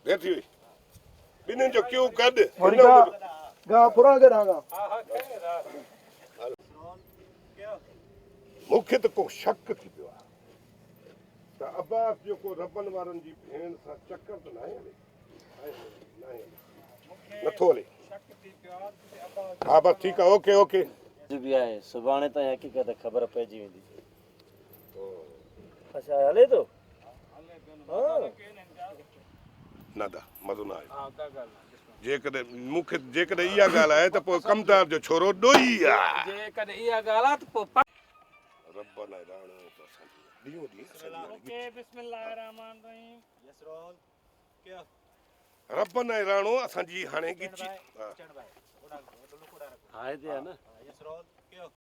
देती हुई बिन्हीं जो क्यों कर वरी गा पुरा के रागा मूंखे त को शक थी पियो आहे त अब्बास जेको रबनि वारनि जी भेण सां चकर त न हले नथो हले हा बसि ठीकु आहे ओके ओके भी आहे सुभाणे ताईं हक़ीक़त ख़बर पइजी वेंदी अच्छा हले थो न दा मज़ो न आयो जेकॾहिं मूंखे जेकॾहिं इहा ॻाल्हि आहे त पोइ कमदार जो छोरो ॾोही आहे जेकॾहिं इहा ॻाल्हि आहे त पोइ रबनि ऐं राणो त असांजी ॾींहों ॾींहुं असांजी रबनि ऐं राणो असांजी हाणे ॻिची आहे न